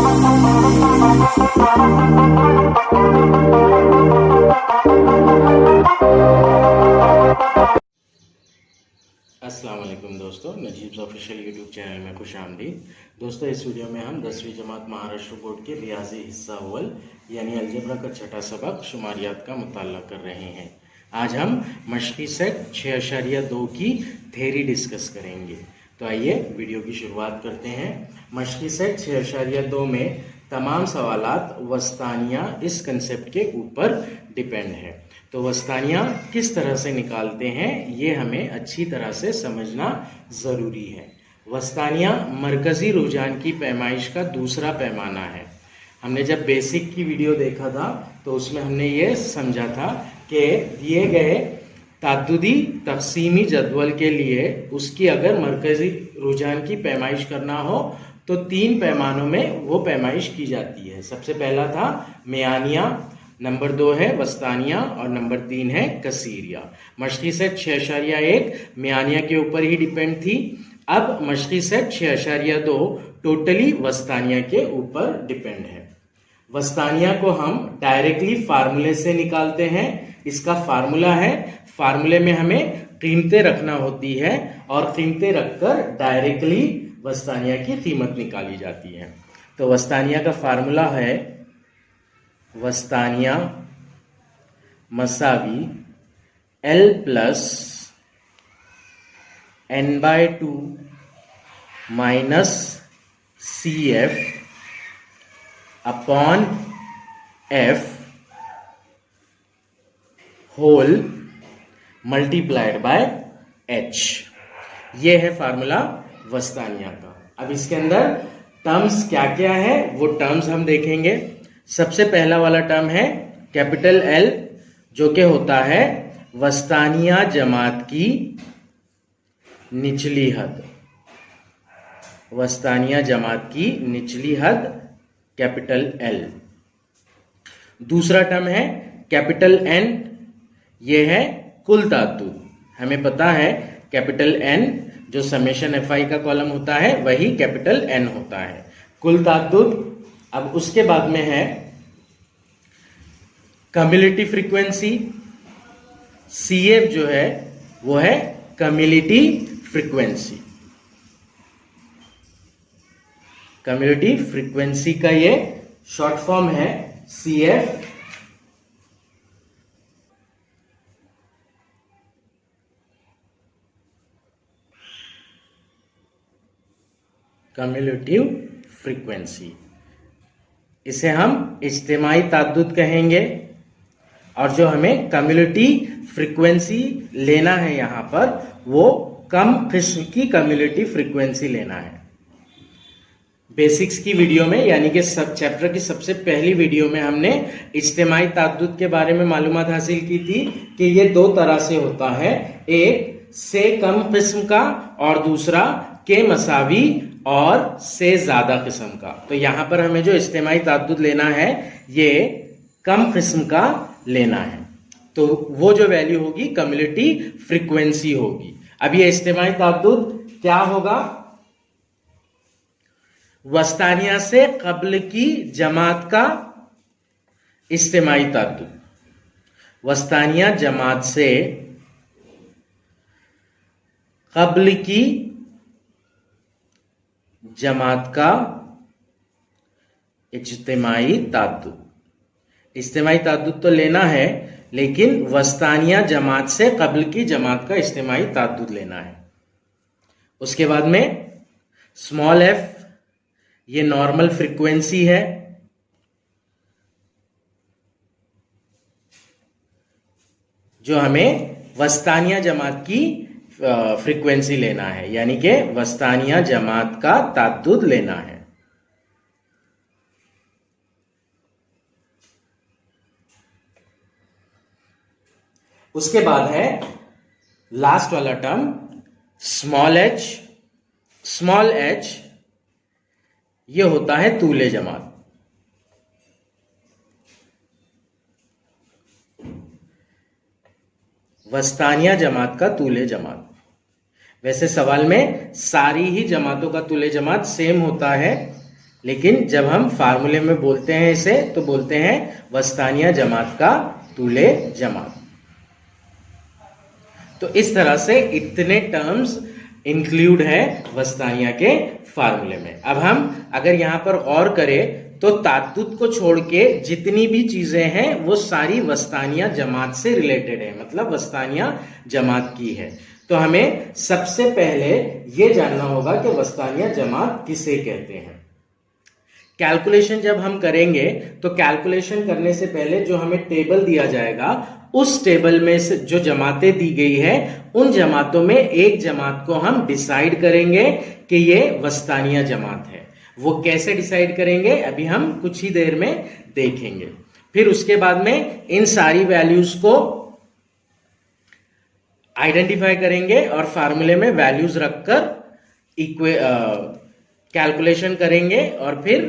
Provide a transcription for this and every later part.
अस्सलाम वालेकुम दोस्तों, नजीब्स ऑफिशियल यूट्यूब चैनल में खुश आमदीद। दोस्तों, इस वीडियो में हम 10वीं जमात महाराष्ट्र बोर्ड के रियाजी हिस्सा अव्वल यानी अलजेब्रा का छठा सबक शुमारियात का मुताला कर रहे हैं। आज हम मशक़ी सेट 6.2 की थ्योरी डिस्कस करेंगे। तो आइए वीडियो की शुरुआत करते हैं। मशक़ी सेट 6.2 में तमाम सवालात वस्तानिया इस कंसेप्ट के ऊपर डिपेंड है। तो वस्तानिया किस तरह से निकालते हैं ये हमें अच्छी तरह से समझना ज़रूरी है। वस्तानिया मरकज़ी रुझान की पैमाइश का दूसरा पैमाना है। हमने जब बेसिक की वीडियो देखा था तो उसमें हमने ये समझा था कि दिए गए ताद्दुदी तक़सीमी जदवल के लिए उसकी अगर मरकज़ी रुझान की पैमाइश करना हो तो 3 पैमानों में वो पैमाइश की जाती है। सबसे पहला था मियानिया, नंबर 2 है वस्तानिया और नंबर 3 है कसीरिया। मशक़ी सेट 6.1 मियानिया के ऊपर ही डिपेंड थी। अब मशक़ी सेट 6.2 टोटली वस्तानिया के ऊपर डिपेंड है। वस्तानिया को हम डायरेक्टली फार्मूले से निकालते हैं। इसका फार्मूला है, फार्मूले में हमें कीमतें रखना होती है और कीमतें रखकर डायरेक्टली वस्तानिया की कीमत निकाली जाती है। तो वस्तानिया का फार्मूला है वस्तानिया मसावी L plus n/2 minus CF upon F whole multiplied by H। ये है फार्मूला वस्तानिया का। अब इसके अंदर टर्म्स क्या क्या है वो टर्म्स हम देखेंगे। सबसे पहला वाला टर्म है कैपिटल L, जो कि होता है वस्तानिया जमात की निचली हद। वस्तानिया जमात की निचली हद कैपिटल L। दूसरा टर्म है कैपिटल N, ये है कुल ताद्दुद। हमें पता है कैपिटल N जो समेशन FI का कॉलम होता है वही कैपिटल N होता है, कुल ताद्दुद। अब उसके बाद में है कम्युलेटिव फ्रीक्वेंसी। CF जो है वो है कम्युलेटिव फ्रीक्वेंसी। कम्युलेटिव फ्रीक्वेंसी का ये शॉर्ट फॉर्म है CF। कम्युलेटिव फ्रीक्वेंसी, इसे हम इज्तिमाई ताद्दुद कहेंगे। और जो हमें कम्युलेटिव फ्रीक्वेंसी लेना है यहाँ पर वो कम किस्म की कम्युलेटिव फ्रीक्वेंसी लेना है। बेसिक्स की वीडियो में यानी कि सब चैप्टर की सबसे पहली वीडियो में हमने इज्तिमाई ताद्दुद के बारे में मालूमात हासिल की थी कि ये 2 तरह से होता है, एक से कम किस्म का और दूसरा के मसावी और से ज्यादा किस्म का। तो यहां पर हमें जो इज्तिमाई ताद्दुद लेना है ये कम किस्म का लेना है, तो वो जो वैल्यू होगी कम्युलेटिव फ्रीक्वेंसी होगी। अब ये इज्तिमाई ताद्दुद क्या होगा? वस्तानिया से कब्ल की जमात का इज्तिमाई ताद्दुद। वस्तानिया जमात से कब्ल की जमात का इज्तिमाई ताद्दुद। इज्तिमाई ताद्दुद तो लेना है लेकिन वस्तानिया जमात से कब्ल की जमात का इज्तिमाई ताद्दुद लेना है। उसके बाद में स्मॉल f, ये नॉर्मल फ्रीक्वेंसी है। जो हमें वस्तानिया जमात की फ्रीक्वेंसी लेना है, यानी कि वस्तानिया जमात का ताद्दुद लेना है। उसके बाद है लास्ट वाला term small h। Small h ये होता है तूले जमात। वस्तानिया जमात का तूले जमात। वैसे सवाल में सारी ही जमातों का तूले जमात सेम होता है, लेकिन जब हम फार्मूले में बोलते हैं इसे तो बोलते हैं वस्तानिया जमात का तूले जमात। तो इस तरह से इतने टर्म्स इंक्लूड है वस्तानिया के फार्मूले में। अब हम अगर यहां पर गौर करें तो ताद्दुद को छोड़ के जितनी भी चीजें हैं वो सारी वस्तानिया जमात से रिलेटेड है, मतलब वस्तानिया जमात की है। तो हमें सबसे पहले ये जानना होगा कि वस्तानिया जमात किसे कहते हैं। कैलकुलेशन जब हम करेंगे तो कैलकुलेशन करने से पहले जो हमें टेबल दिया जाएगा उस टेबल में से जो जमातें दी गई है उन जमातों में एक जमात को हम डिसाइड करेंगे कि ये वस्तानिया जमात है। वो कैसे डिसाइड करेंगे अभी हम कुछ ही देर में देखेंगे। फिर उसके बाद में इन सारी वैल्यूज को आइडेंटिफाई करेंगे और फार्मूले में वैल्यूज रखकर कैलकुलेशन करेंगे और फिर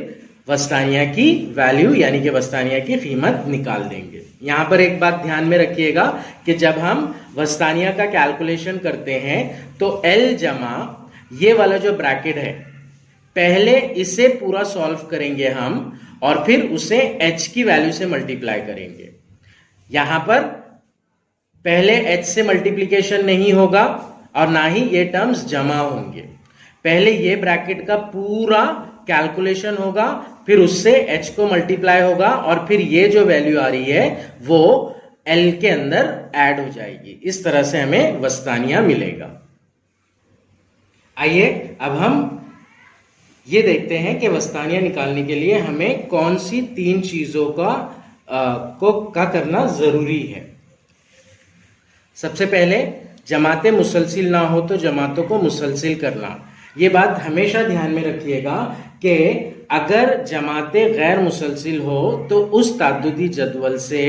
वस्तानिया की वैल्यू यानी कि वस्तानिया की कीमत निकाल देंगे। यहां पर एक बात ध्यान में रखिएगा कि जब हम वस्तानिया का कैलकुलेशन करते हैं तो L जमा ये वाला जो ब्रैकेट है पहले इसे पूरा सॉल्व करेंगे हम और फिर उसे H की वैल्यू से मल्टीप्लाई करेंगे। यहां पर पहले H से मल्टीप्लीकेशन नहीं होगा और ना ही ये टर्म्स जमा होंगे। पहले ये ब्रैकेट का पूरा कैलकुलेशन होगा, फिर उससे H को मल्टीप्लाई होगा और फिर ये जो वैल्यू आ रही है वो L के अंदर ऐड हो जाएगी। इस तरह से हमें वस्तानिया मिलेगा। आइए अब हम ये देखते हैं कि वस्तानिया निकालने के लिए हमें कौन सी 3 चीजों का करना जरूरी है। सबसे पहले जमातें मुसलसिल ना हो तो जमातों को मुसलसिल करना। ये बात हमेशा ध्यान में रखिएगा कि अगर जमातें गैर मुसलसिल हो तो उस ताद्दुदी जदवल से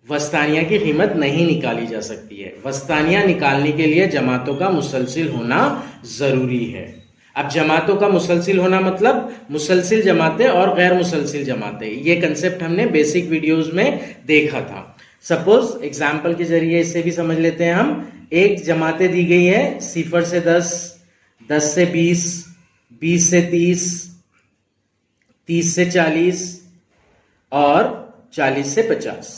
वस्तानिया की कीमत नहीं निकाली जा सकती है। वस्तानिया निकालने के लिए जमातों का मुसलसिल होना जरूरी है। अब जमातों का मुसलसिल होना मतलब मुसलसिल जमातें और गैर मुसलसिल जमातें, ये कंसेप्ट हमने बेसिक वीडियोस में देखा था। सपोज एग्जाम्पल के जरिए इससे भी समझ लेते हैं हम। एक जमातें दी गई है 0 से 10, 10 से 20, 20 से 30, 30 से 40 और 40 से 50।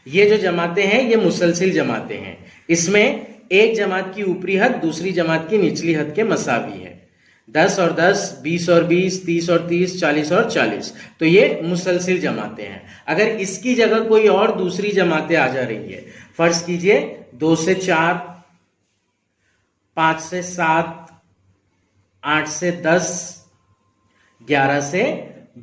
ये जो जमातें हैं ये मुसलसिल जमातें हैं। इसमें एक जमात की ऊपरी हद दूसरी जमात की निचली हद के मसावी है। 10 और 10, 20 और 20, 30 और 30, 40 और 40। तो ये मुसलसिल जमातें हैं। अगर इसकी जगह कोई और दूसरी जमातें आ जा रही है, फर्ज कीजिए 2 से 4, 5 से 7, 8 से 10, 11 से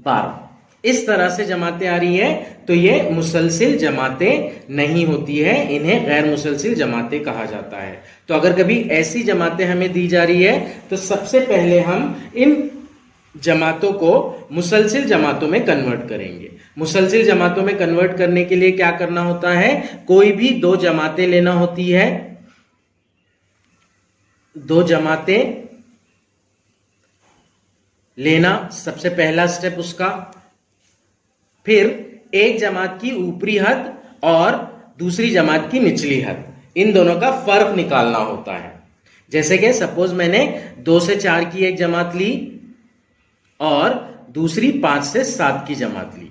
12, इस तरह से जमातें आ रही है तो ये मुसलसिल जमातें नहीं होती है, इन्हें गैर मुसलसिल जमातें कहा जाता है। तो अगर कभी ऐसी जमातें हमें दी जा रही है तो सबसे पहले हम इन जमातों को मुसलसिल जमातों में कन्वर्ट करेंगे। मुसलसिल जमातों में कन्वर्ट करने के लिए क्या करना होता है, कोई भी 2 जमातें लेना होती है। 2 जमातें लेना सबसे पहला स्टेप उसका। फिर एक जमात की ऊपरी हद और दूसरी जमात की निचली हद, इन दोनों का फर्क निकालना होता है। जैसे कि सपोज मैंने 2 से 4 की एक जमात ली और दूसरी 5 से 7 की जमात ली,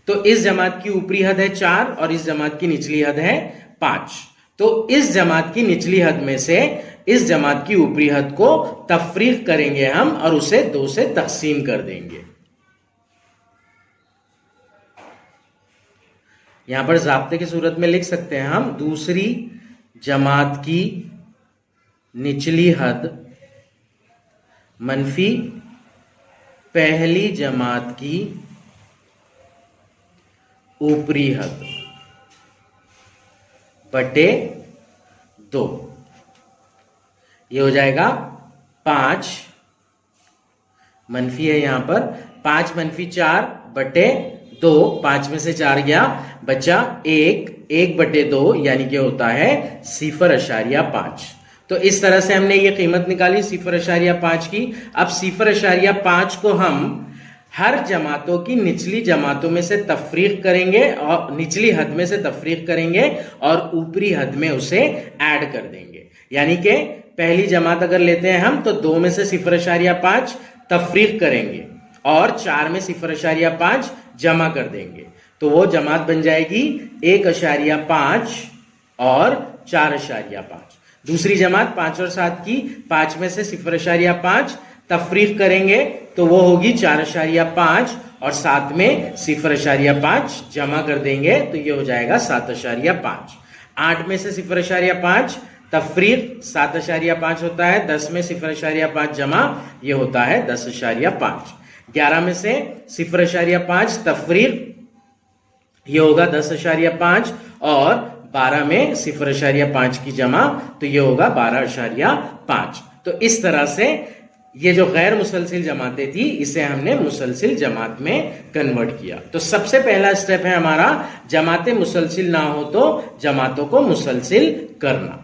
तो इस जमात की ऊपरी हद है 4 और इस जमात की निचली हद है 5। तो इस जमात की निचली हद में से इस जमात की ऊपरी हद को तफरीक करेंगे हम और उसे 2 से तकसीम कर देंगे। यहां पर ज़ाब्ते की सूरत में लिख सकते हैं हम, दूसरी जमात की निचली हद मनफी पहली जमात की ऊपरी हद बटे 2। ये हो जाएगा 5 मनफी है यहां पर 5 मनफी 4 बटे 2, 5 में से 4 गया, बचा 1 बटे 2 यानी कि होता है 0.5। तो इस तरह से हमने ये कीमत निकाली 0.5 की। अब 0.5 को हम हर जमातों की निचली जमातों में से तफरीक करेंगे और निचली हद में से तफरीक करेंगे और ऊपरी हद में उसे ऐड कर देंगे। यानी कि पहली जमात अगर लेते हैं हम तो 2 में से 0.5 तफरीक करेंगे और 4 में 0.5 जमा कर देंगे तो वो जमात बन जाएगी 1.5 और 4.5। दूसरी जमात 5 और 7 की, 5 में से 0.5 तफरीक करेंगे तो वो होगी 4.5 और 7 में 0.5 जमा कर देंगे तो ये हो जाएगा 7.5। 8 में से 0.5 तफरीक 7.5 होता है, 10 में 0.5 जमा ये होता है 10.5। 11 में से 0.5 तफरीक ये होगा 10.5 और 12 में 0.5 की जमा तो ये होगा 12.5। तो इस तरह से ये जो गैर मुसलसिल जमातें थी इसे हमने मुसलसिल जमात में कन्वर्ट किया। तो सबसे पहला स्टेप है हमारा जमातें मुसलसिल ना हो तो जमातों को मुसलसिल करना।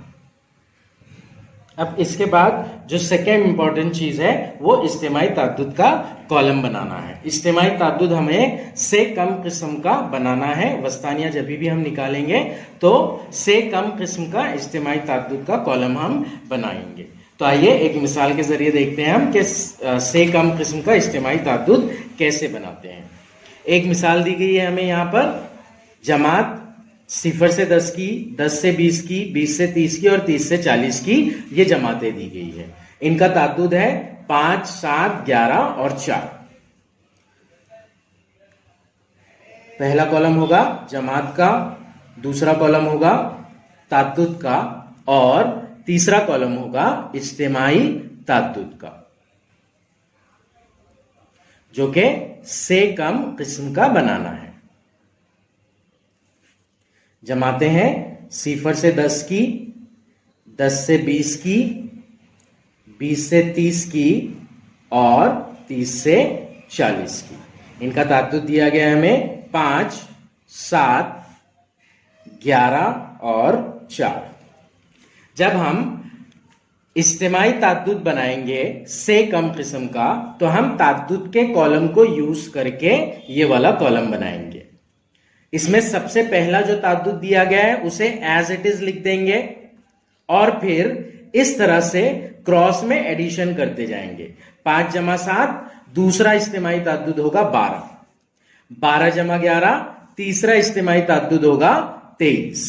अब इसके बाद जो सेकेंड इंपॉर्टेंट चीज है वो इज्तिमाई ताद्दुद का कॉलम बनाना है। इज्तिमाई ताद्दुद हमें से कम किस्म का बनाना है। वस्तानिया जब भी हम निकालेंगे तो से कम किस्म का इज्तिमाई ताद्दुद का कॉलम हम बनाएंगे। तो आइए एक मिसाल के जरिए देखते हैं हम कि से कम किस्म का इज्तिमाई ताद्दुद कैसे बनाते हैं। एक मिसाल दी गई है हमें यहाँ पर, जमात 0 से 10 की, 10 से 20 की, 20 से 30 की और 30 से 40 की ये जमातें दी गई है। इनका ताद्दुद है 5, 7, 11 और 4। पहला कॉलम होगा जमात का, दूसरा कॉलम होगा ताद्दुद का और तीसरा कॉलम होगा इज्तिमाई ताद्दुद का, जो कि से कम किस्म का बनाना है। जमाते हैं 0 से 10 की, 10 से 20 की, 20 से 30 की और 30 से 40 की। इनका ताद्दुद दिया गया है हमें 5, 7, 11 और 4। जब हम इज्तिमाई ताद्दुद बनाएंगे से कम किस्म का तो हम ताद्दुद के कॉलम को यूज करके ये वाला कॉलम बनाएंगे। इसमें सबसे पहला जो ताद्दुद दिया गया है उसे एज इट इज लिख देंगे और फिर इस तरह से क्रॉस में एडिशन करते जाएंगे। 5 जमा 7 दूसरा इज्तिमाई ताद्दुद होगा 12, 12 जमा 11 तीसरा इज्तिमाई ताद्दुद होगा 23,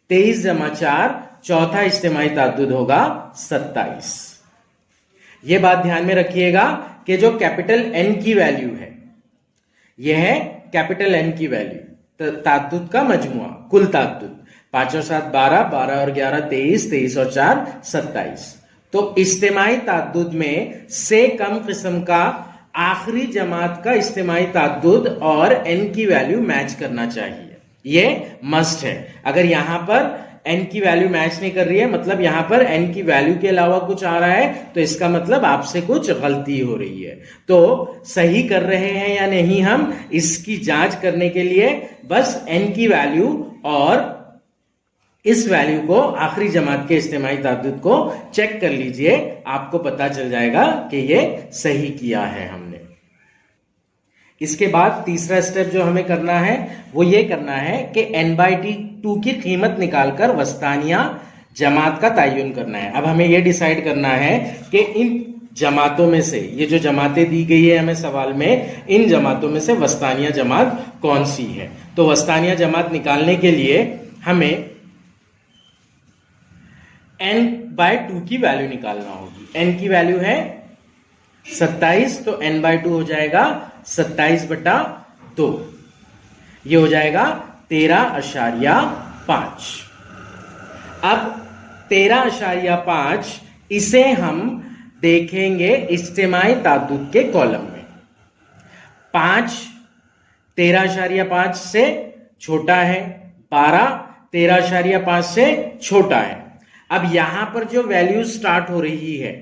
23 जमा 4 चौथा इज्तिमाई ताद्दुद होगा 27। यह बात ध्यान में रखिएगा कि जो कैपिटल एन की वैल्यू है यह है कैपिटल एन की वैल्यू, ताद्दुद का मजमुआ, कुल ताद्दुद 5 और 7 12, 12 और 11 23, 23 और 4 27। तो इज्तिमाई ताद्दुद में से कम किस्म का आखिरी जमात का इज्तिमाई ताद्दुद और एन की वैल्यू मैच करना चाहिए, ये मस्ट है। अगर यहां पर एन की वैल्यू मैच नहीं कर रही है, मतलब यहां पर एन की वैल्यू के अलावा कुछ आ रहा है, तो इसका मतलब आपसे कुछ गलती हो रही है। तो सही कर रहे हैं या नहीं हम इसकी जांच करने के लिए बस एन की वैल्यू और इस वैल्यू को आखिरी जमात के इज्तिमाई ताद्दुद को चेक कर लीजिए, आपको पता चल जाएगा कि ये सही किया है हमने। इसके बाद तीसरा स्टेप जो हमें करना है वो ये करना है कि n/2 की कीमत निकालकर वस्तानिया जमात का तयन करना है। अब हमें ये डिसाइड करना है कि इन जमातों में से, ये जो जमातें दी गई है हमें सवाल में, इन जमातों में से वस्तानिया जमात कौन सी है। तो वस्तानिया जमात निकालने के लिए हमें n/2 की वैल्यू निकालना होगी। n की वैल्यू है 27, तो n/2 हो जाएगा 27/2, ये हो जाएगा 13.5। अब 13.5 इसे हम देखेंगे इज्तिमाई ताद्दुद के कॉलम में। 5 13.5 से छोटा है, 12 13.5 से छोटा है। अब यहां पर जो वैल्यू स्टार्ट हो रही है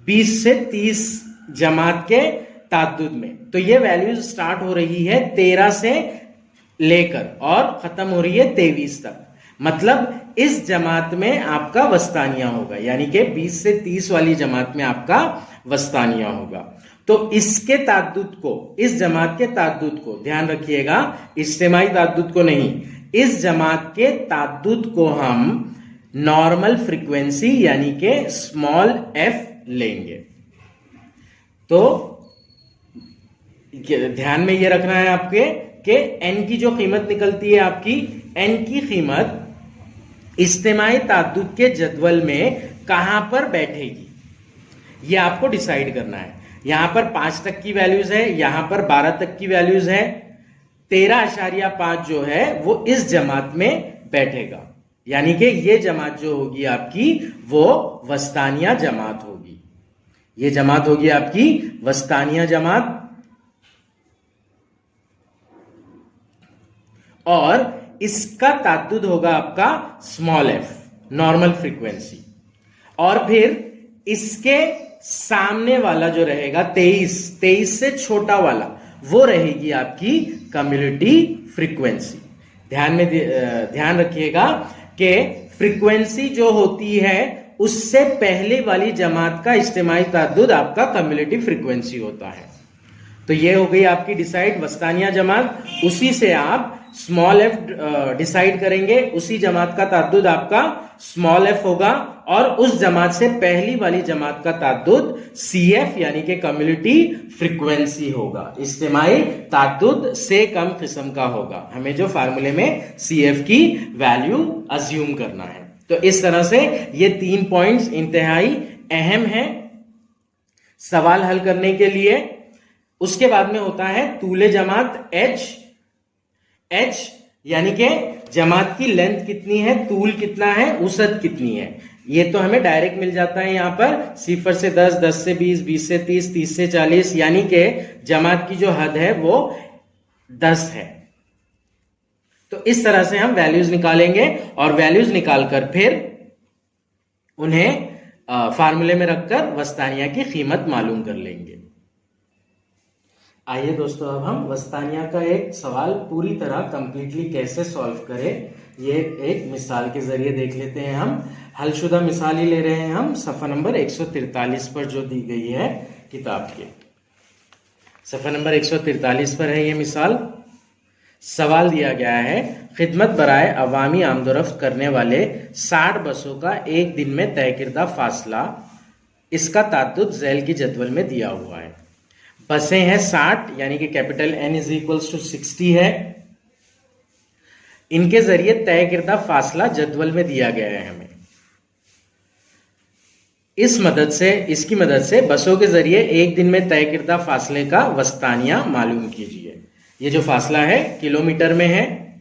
20 से 30 जमात के ताद्दुद में, तो ये वैल्यू स्टार्ट हो रही है 13 से लेकर और खत्म हो रही है 23 तक। मतलब इस जमात में आपका वस्तानिया होगा, यानी कि 20 से 30 वाली जमात में आपका वस्तानिया होगा। तो इसके ताद्दुद को, इस जमात के ताद्दुद को ध्यान रखिएगा, इज्तिमाई ताद्दुद को नहीं, इस जमात के ताद्दुद को हम नॉर्मल फ्रीक्वेंसी यानी कि स्मॉल f लेंगे। तो ध्यान में ये रखना है आपके कि n की जो कीमत निकलती है आपकी, n की कीमत इज्तिमाई ताद्दुद के जदवल में कहां पर बैठेगी, ये आपको डिसाइड करना है। यहां पर 5 तक की वैल्यूज है, यहां पर 12 तक की वैल्यूज है, 13.5 जो है वो इस जमात में बैठेगा, यानी कि ये जमात जो होगी आपकी वो वस्तानिया जमात होगी। ये जमात होगी आपकी वस्तानिया जमात, और इसका ताद्दुद होगा आपका स्मॉल एफ, नॉर्मल फ्रीक्वेंसी, और फिर इसके सामने वाला जो रहेगा 23 से छोटा वाला, वो रहेगी आपकी कम्युनिटी फ्रीक्वेंसी। ध्यान रखिएगा कि फ्रीक्वेंसी जो होती है उससे पहले वाली जमात का इज्तिमाई ताद्दुद आपका कम्युनिटी फ्रीक्वेंसी होता है। तो ये हो गई आपकी डिसाइड वस्तानिया जमात, उसी से आप स्मॉल एफ डिसाइड करेंगे, उसी जमात का ताद्दुद आपका स्मॉल एफ होगा, और उस जमात से पहली वाली जमात का ताद्दुद सी एफ यानी कि कम्युनिटी फ्रीक्वेंसी होगा, इज्तिमाई ताद्दुद से कम किस्म का होगा। हमें जो फार्मूले में सी एफ की वैल्यू अज्यूम करना है। तो इस तरह से ये 3 पॉइंट्स इंतहाई अहम है सवाल हल करने के लिए। उसके बाद में होता है तूले जमात एच यानी कि जमात की लेंथ कितनी है, तूल कितना है, उसद कितनी है। ये तो हमें डायरेक्ट मिल जाता है यहां पर 0 से 10, 10 से 20, 20 से 30, 30 से 40, यानी कि जमात की जो हद है वो 10 है। तो इस तरह से हम वैल्यूज निकालेंगे और वैल्यूज निकालकर फिर उन्हें फार्मूले में रखकर वस्तानिया की कीमत मालूम कर लेंगे। आइए दोस्तों, अब हम वस्तानिया का एक सवाल पूरी तरह कंप्लीटली कैसे सॉल्व करें, ये एक मिसाल के जरिए देख लेते हैं। हम हलशुदा मिसाल ही ले रहे हैं, हम सफ़ा नंबर 143 पर जो दी गई है किताब के, सफ़ा नंबर 143 पर है ये मिसाल। सवाल दिया गया है, खिदमत बराए अवामी आमदोरफ्त करने वाले 60 बसों का एक दिन में तय किरदा फासला, इसका ताद्दुद झैल की जदवल में दिया हुआ है। बसें हैं 60 यानी कि capital N is equals to 60 है। इनके जरिए तय किरदा फासला जदवल में दिया गया है हमें। इसकी मदद से बसों के जरिए एक दिन में तय किरदा फासले का वस्तानिया मालूम कीजिए। ये जो फासला है किलोमीटर में है।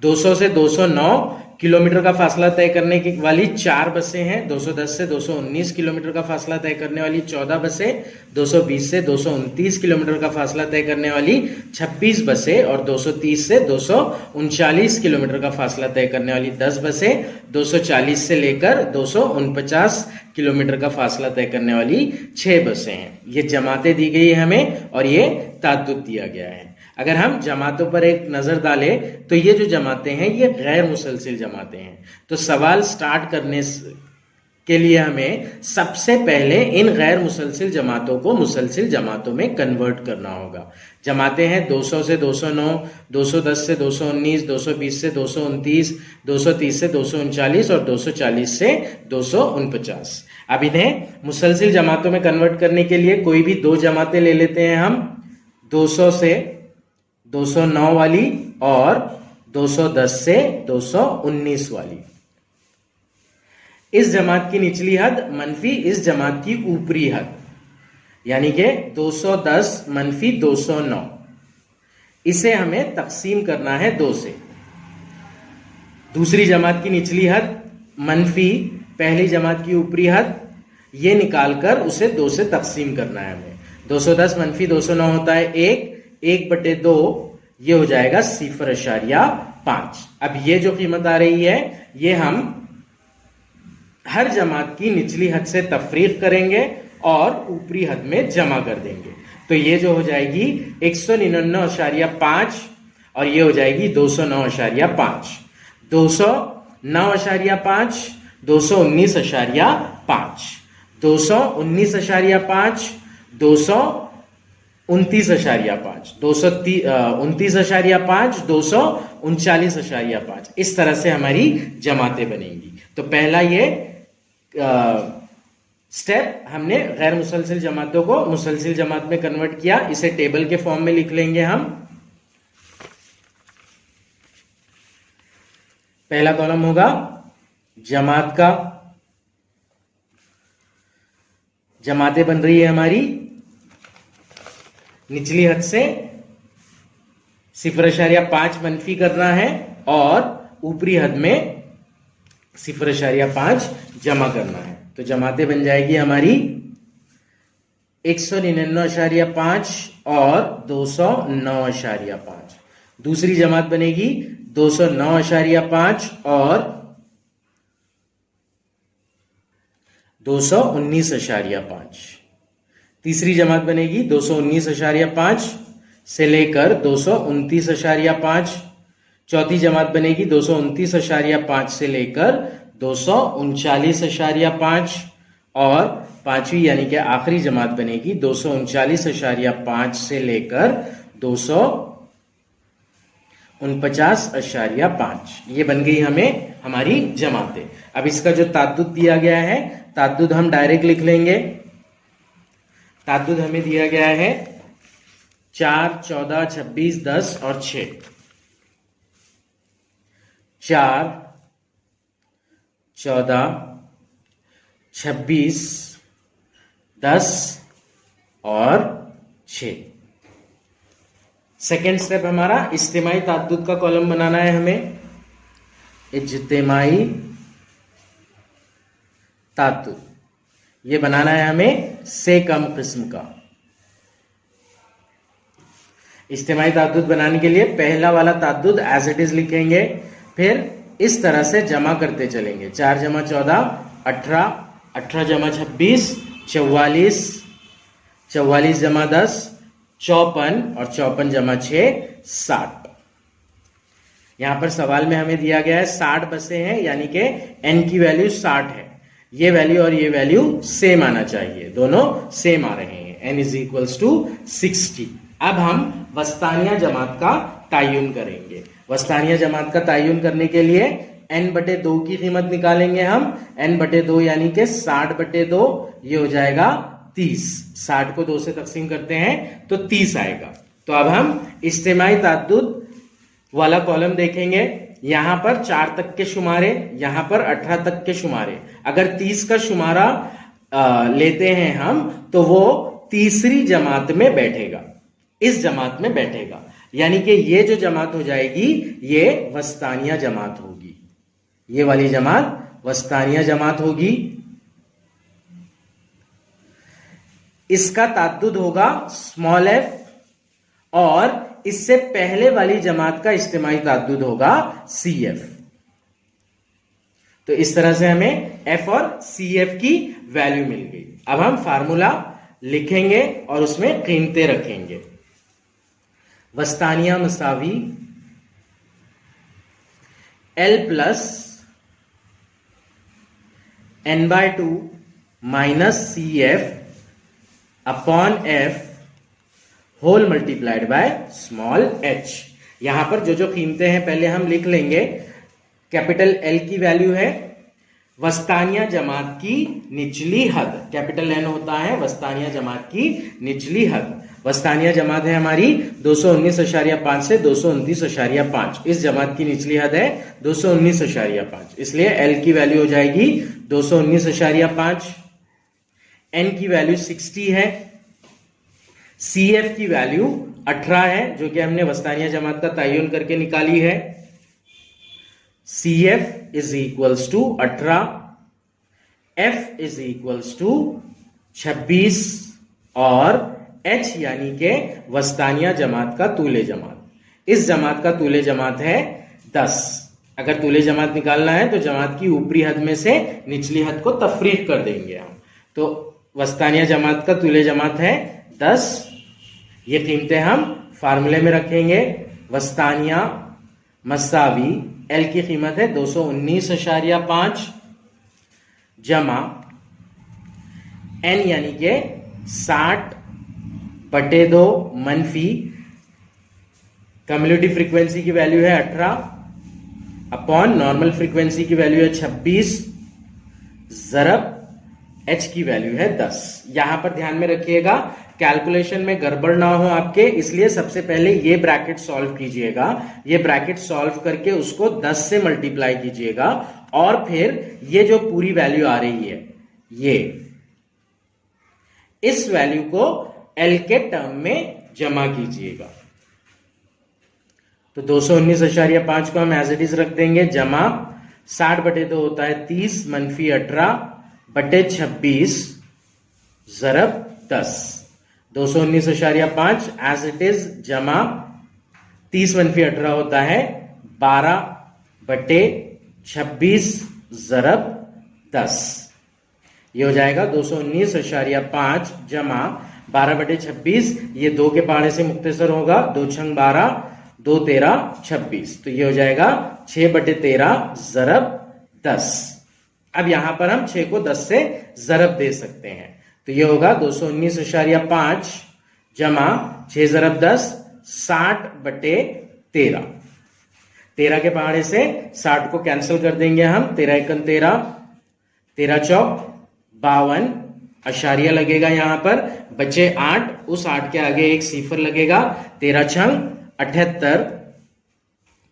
200 से 209 किलोमीटर का फासला तय करने की वाली 4 बसें हैं। 210 से 219 किलोमीटर का फासला तय करने वाली 14 बसें, 220 से 229 किलोमीटर का फासला तय करने वाली 26 बसें, और 230 से 239 किलोमीटर का फासला तय करने वाली 10 बसें, 240 से लेकर 249 किलोमीटर का फासला तय करने वाली 6 बसें हैं। ये जमातें दी गई है हमें और ये ताद्दुद दिया गया है। अगर हम जमातों पर एक नजर डालें तो ये जो जमातें हैं ये गैर मुसलसिल जमातें हैं। तो सवाल स्टार्ट करने के लिए हमें सबसे पहले इन गैर मुसलसिल जमातों को मुसलसिल जमातों में कन्वर्ट करना होगा। जमातें हैं 200 से 209, 210 से 219, 220 से 229, 230 से 239 और 240 से 249। अब इन्हें मुसलसिल जमातों में कन्वर्ट करने के लिए कोई भी 2 जमातें ले लेते हैं हम, 200 से 209 वाली और 210 से 219 वाली। इस जमात की निचली हद मनफी इस जमात की ऊपरी हद, यानी कि 210 मनफी 209, इसे हमें तकसीम करना है 2 से। दूसरी जमात की निचली हद मनफी पहली जमात की ऊपरी हद, ये निकालकर उसे 2 से तकसीम करना है हमें। 210 मनफी 209 होता है 1/2, ये हो जाएगा 0.5। अब ये जो कीमत आ रही है ये हम हर जमात की निचली हद से तफरीक करेंगे और ऊपरी हद में जमा कर देंगे। तो ये जो हो जाएगी 199.5 और ये हो जाएगी 209.5, 209.5, 219.5, 219.5, 229.5, 229.5, 239.5, इस तरह से हमारी जमातें बनेंगी। तो पहला ये स्टेप हमने गैर मुसलसिल जमातों को मुसलसिल जमात में कन्वर्ट किया। इसे टेबल के फॉर्म में लिख लेंगे हम। पहला कॉलम होगा जमात का, जमातें बन रही है हमारी निचली हद से 0.5 मनफी करना है और ऊपरी हद में 0.5 जमा करना है। तो जमातें बन जाएगी हमारी 199.5 और 209.5। दूसरी जमात बनेगी 209.5 और 219.5। तीसरी जमात बनेगी 219.5 से लेकर 229.5। चौथी जमात बनेगी 229.5 से लेकर 239.5 और पांचवी यानी कि आखिरी जमात बनेगी 239.5 से लेकर 249.5। ये बन गई हमें हमारी जमातें। अब इसका जो ताद्दुद दिया गया है, ताद्दुद हम डायरेक्ट लिख लेंगे। ताद्दुद हमें दिया गया है 4, 14, 26, 10 और 6। 4, 14, 26, 10 और 6। सेकेंड स्टेप हमारा इज्तिमाई ताद्दुद का कॉलम बनाना है हमें। इज्तिमाई ताद्दुद ये बनाना है हमें से कम किस्म का। इज्तिमाई ताद्दुद बनाने के लिए पहला वाला ताद्दुद एज इट इज लिखेंगे, फिर इस तरह से जमा करते चलेंगे। 4 जमा 14 18, 18 जमा 26 44, 44 जमा 10 54 और 54 जमा 6 60। यहां पर सवाल में हमें दिया गया है 60 बसे हैं, यानी कि n की वैल्यू 60 है। ये वैल्यू और ये वैल्यू सेम आना चाहिए, दोनों सेम आ रहे हैं। n is equals to 60। अब हम वस्तानिया जमात का तायुन करेंगे। वस्तानिया जमात का तायुन करने के लिए n/2 की कीमत निकालेंगे हम। n/2 यानी कि 60/2, ये हो जाएगा 30। 60 को 2 से तकसीम करते हैं तो 30 आएगा। तो अब हम इज्तिमाई ताद्दुद वाला कॉलम देखेंगे। यहां पर 4 तक के शुमारे, यहां पर 18 तक के शुमारे। अगर 30 का शुमारा लेते हैं हम तो वो तीसरी जमात में बैठेगा, इस जमात में बैठेगा। यानी कि ये जो जमात हो जाएगी ये वस्तानिया जमात होगी। ये वाली जमात वस्तानिया जमात होगी। इसका ताद्दुद होगा स्मॉल f और इससे पहले वाली जमात का इज्तिमाई ताद्दुद होगा CF। तो इस तरह से हमें f और CF की वैल्यू मिल गई। अब हम फार्मूला लिखेंगे और उसमें कीमतें रखेंगे। वस्तानिया मसावी L plus n/2 minus CF upon F whole multiplied by small h। यहां पर जो जो कीमतें हैं पहले हम लिख लेंगे। कैपिटल L की वैल्यू है वस्तानिया जमात की निचली हद। कैपिटल N होता है वस्तानिया जमात की निचली हद। वस्तानिया जमात है हमारी 219.5 से 229.5। इस जमात की निचली हद है 219.5, इसलिए L की वैल्यू हो जाएगी 219.5। N की वैल्यू 60 है। CF की वैल्यू 18 है, जो कि हमने वस्तानिया जमात का तायुन करके निकाली है। CF is equals to 18, F is equals to 26 और H यानी के वस्तानिया जमात का तूले जमात। इस जमात का तूले जमात है 10। अगर तूले जमात निकालना है तो जमात की ऊपरी हद में से निचली हद को तफरीक कर देंगे हम। तो वस्तानिया जमात का तूले जमात है 10। ये कीमतें हम फार्मूले में रखेंगे। वस्तानिया मसावी L की कीमत है 219.5 जमा N यानी के 60/2 मनफी कम्युलेटिव फ्रीक्वेंसी की वैल्यू है 18 अपॉन नॉर्मल फ्रीक्वेंसी की वैल्यू है 26 ज़रब h की वैल्यू है 10। यहां पर ध्यान में रखिएगा कैलकुलेशन में गड़बड़ ना हो आपके, इसलिए सबसे पहले ये ब्रैकेट सॉल्व कीजिएगा। ये ब्रैकेट सॉल्व करके उसको 10 से मल्टीप्लाई कीजिएगा और फिर ये जो पूरी वैल्यू आ रही है ये, इस वैल्यू को L के टर्म में जमा कीजिएगा। तो 219.5 को हम एज इट इज रख देंगे, जमा 60/2 होता है 30 मनफी 18/26 ज़रब 10। 219.5 एज इट इज जमा 30 मनफी 18 होता है 12/26 ज़रब 10। ये हो जाएगा 219.5 जमा 12/26, ये 2 के पहाड़े से मुक्तसर होगा, 2 छंग 12, 2 13 26, तो ये हो जाएगा 6/13 ज़रब 10। अब यहां पर हम 6 को 10 से ज़रब दे सकते हैं, तो ये होगा 219.5 जमा 6 ज़रब 10 60/13। 13 के पहाड़े से 60 को कैंसिल कर देंगे हम, 13 एकन 13, 13 चौक 52, अशारिया लगेगा यहां पर, बचे 8, उस 8 के आगे एक सिफर लगेगा, 13 छंग 78,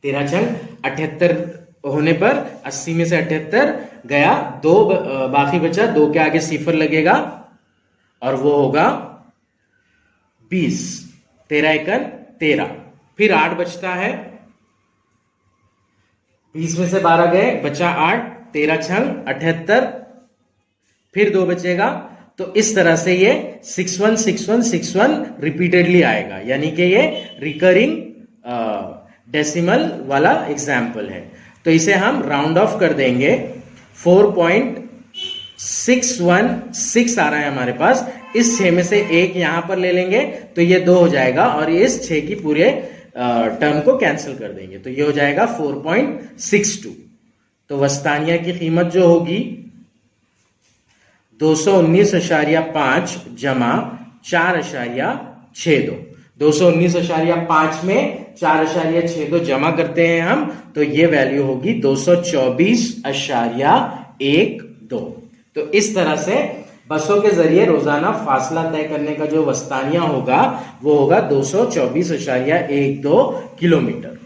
13 छंग 78 होने पर 80 में से 78 गया, 2 बाकी बचा, 2 के आगे सिफर लगेगा और वो होगा 20, 13 एकन 13, फिर 8 बचता है, 20 में से 12 गए, बचा 8, 13 छंग 78, फिर 2 बचेगा, तो इस तरह से ये 616161 रिपीटेडली आएगा, यानी कि ये रिकरिंग डेसिमल वाला एग्जाम्पल है। तो इसे हम राउंड ऑफ कर देंगे, 4.616 आ रहा है हमारे पास, इस 6 में से 1 यहां पर ले लेंगे तो ये 2 हो जाएगा और इस 6 की पूरे टर्म को कैंसिल कर देंगे, तो ये हो जाएगा 4.62। तो वस्तानिया की कीमत जो होगी 219.5 जमा 4.62। 219.5 में 4.62 जमा करते हैं हम, तो ये वैल्यू होगी 224.12। तो इस तरह से बसों के जरिए रोजाना फासला तय करने का जो वस्तानिया होगा वो होगा 224.12 किलोमीटर।